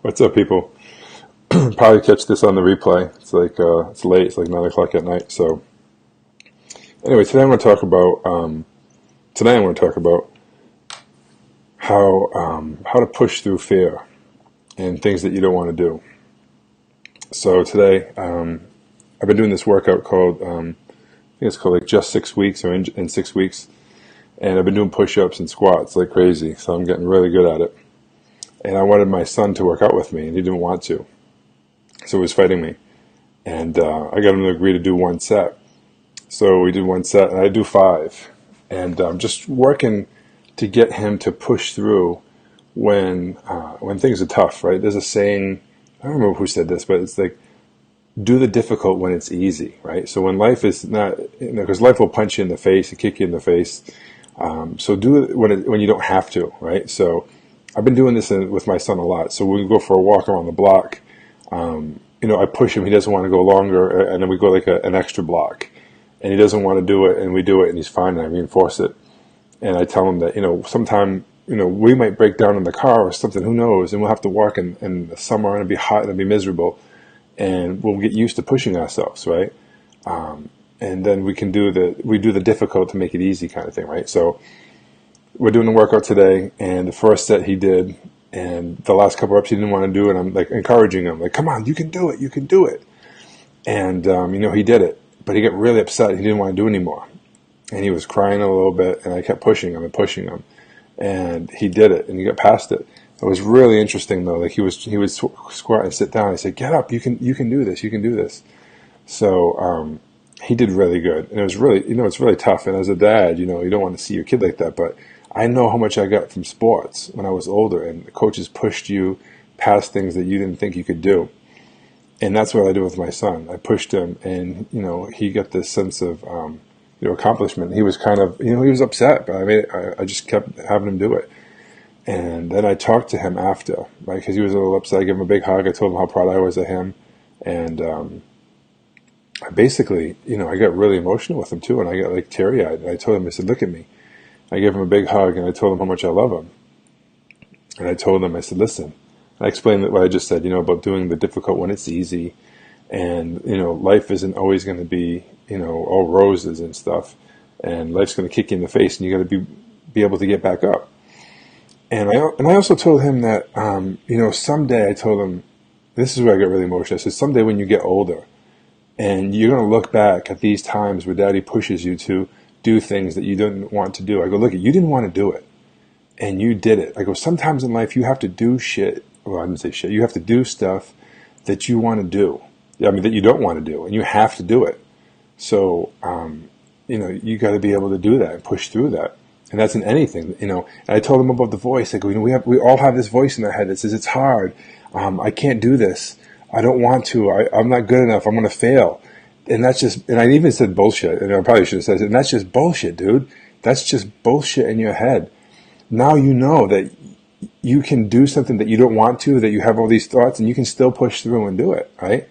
What's up, people? Probably catch this on the replay. It's like it's late. It's like 9 o'clock at night. So anyway, today I want to talk about how to push through fear and things that you don't want to do. So today I've been doing this workout called I think it's called like Just 6 Weeks or in 6 weeks, and I've been doing push-ups and squats like crazy. So I'm getting really good at it. And I wanted my son to work out with me, and he didn't want to, so he was fighting me. And I got him to agree to do one set. So we did one set, and I do five. And I'm just working to get him to push through when things are tough, right? There's a saying, I don't remember who said this, but it's like, do the difficult when it's easy, right? So when life is not, because life will punch you in the face and kick you in the face. So do it when you don't have to, right? So I've been doing this with my son a lot. So when we go for a walk around the block, I push him. He doesn't want to go longer, and then we go like an extra block, and he doesn't want to do it, and we do it, and he's fine, and I reinforce it, and I tell him that sometime we might break down in the car or something, who knows, and we'll have to walk in the summer, and it'll be hot, and it'll be miserable, and we'll get used to pushing ourselves, right? And then we do the difficult to make it easy kind of thing, right? So we're doing the workout today, and the first set he did, and the last couple reps he didn't want to do it. I'm like encouraging him, like, come on, you can do it, you can do it. And he did it, but he got really upset. He didn't want to do it anymore, and he was crying a little bit, and I kept pushing him and pushing him, and he did it, and he got past it. It was really interesting though. Like he would squat and sit down. I said, get up, you can do this, you can do this. So he did really good, and it was really it's really tough. And as a dad, you don't want to see your kid like that, but I know how much I got from sports when I was older, and the coaches pushed you past things that you didn't think you could do. And that's what I did with my son. I pushed him, and he got this sense of accomplishment. He was kind of he was upset, but I just kept having him do it. And then I talked to him after, right? Because he was a little upset. I gave him a big hug. I told him how proud I was of him, and I basically I got really emotional with him too, and I got like teary-eyed. And I told him, I said, look at me. I gave him a big hug, and I told him how much I love him. And I told him, I said, listen. I explained what I just said, about doing the difficult when it's easy. And, life isn't always going to be, all roses and stuff. And life's going to kick you in the face, and you got to be able to get back up. And I also told him that, someday I told him, this is where I got really emotional. I said, someday when you get older, and you're going to look back at these times where daddy pushes you to do things that you didn't want to do. I go, look, you didn't want to do it, and you did it. I go, sometimes in life you have to do shit. Well, I didn't say shit. You have to do stuff that you want to do. That you don't want to do, and you have to do it. So, you got to be able to do that and push through that. And that's in anything, And I told him about the voice. I go, we all have this voice in our head that says it's hard. I can't do this. I don't want to. I'm not good enough. I'm going to fail. And that's just, and I even said bullshit, and I probably should have said it, and that's just bullshit, dude. That's just bullshit in your head. Now you know that you can do something that you don't want to, that you have all these thoughts, and you can still push through and do it, right?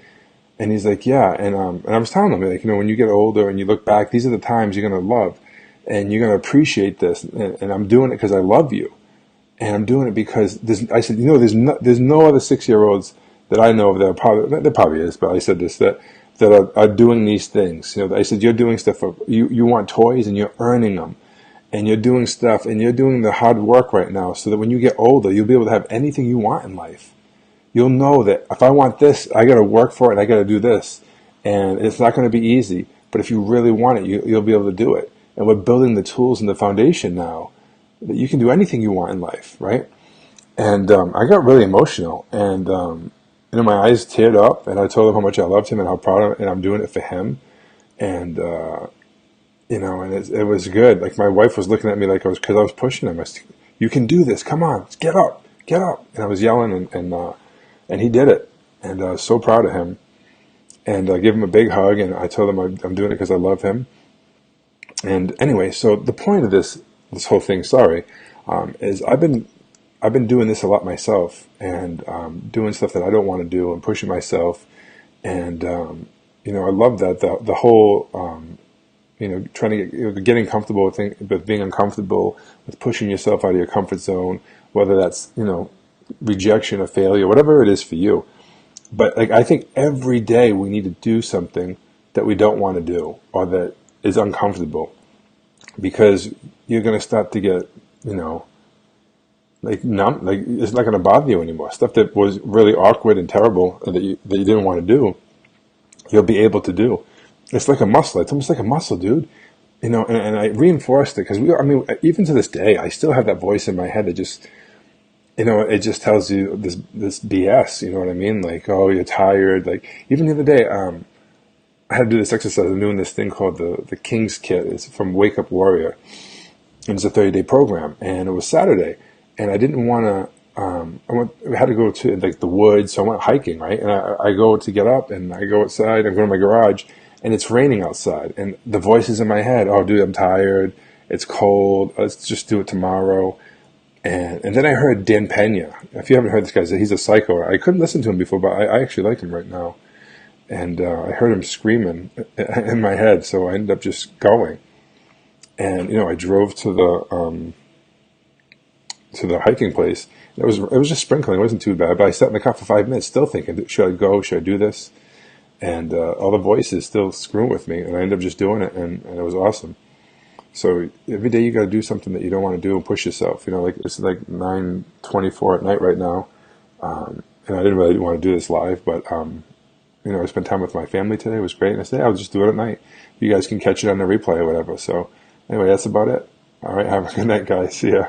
And he's like, yeah. And I was telling him, like, when you get older and you look back, these are the times you're going to love, and you're going to appreciate this. And I'm doing it because I love you. And I'm doing it because I said, there's no other 6-year-olds that I know of that there probably is, but I said this, that are doing these things. I said, you're doing stuff, you want toys and you're earning them, and you're doing stuff and you're doing the hard work right now, so that when you get older, you'll be able to have anything you want in life. You'll know that if I want this, I got to work for it, and I got to do this, and it's not going to be easy, but if you really want it, you'll be able to do it. And we're building the tools and the foundation now that you can do anything you want in life, right? And I got really emotional, and my eyes teared up, and I told him how much I loved him and how proud of him, and I'm doing it for him. And and it was good. Like, my wife was looking at me like because I was pushing him. I said, you can do this. Come on, get up. And I was yelling, and he did it. And I was so proud of him. And I gave him a big hug, and I told him I'm doing it because I love him. And anyway, so the point of this whole thing, is I've been doing this a lot myself, and doing stuff that I don't want to do, and pushing myself. And I love that the whole trying to getting comfortable with being uncomfortable, with pushing yourself out of your comfort zone, whether that's rejection, a failure, whatever it is for you. But like I think every day we need to do something that we don't want to do or that is uncomfortable, because you're going to start to get, you know, like numb, like it's not going to bother you anymore. Stuff that was really awkward and terrible that you didn't want to do, you'll be able to do. It's like a muscle. It's almost like a muscle, dude. You know, and I reinforced it because I mean, even to this day, I still have that voice in my head that just, you know, it just tells you this BS. You know what I mean? Like, oh, you're tired. Like even the other day, I had to do this exercise. I'm doing this thing called the King's Kit. It's from Wake Up Warrior. And it's a 30-day program, and it was Saturday, and I didn't want to. I had to go to like the woods, so I went hiking, right? And I go to get up, and I go outside. I go to my garage, and it's raining outside, and the voices in my head, oh, dude, I'm tired. It's cold. Let's just do it tomorrow. And then I heard Dan Pena. If you haven't heard this guy, he's a psycho. I couldn't listen to him before, but I actually like him right now. And I heard him screaming in my head, so I ended up just going. And you know, I drove to the hiking place. It was just sprinkling. It wasn't too bad, but I sat in the car for 5 minutes, still thinking, should I go? Should I do this? And all the voices still screwing with me, and I ended up just doing it, and it was awesome. So every day you got to do something that you don't want to do and push yourself. You know, like it's like 9:24 at night right now, and I didn't really want to do this live, but you know, I spent time with my family today. It was great, and I said, I'll just do it at night. You guys can catch it on the replay or whatever. So anyway, that's about it. All right, have a good night, guys. See ya.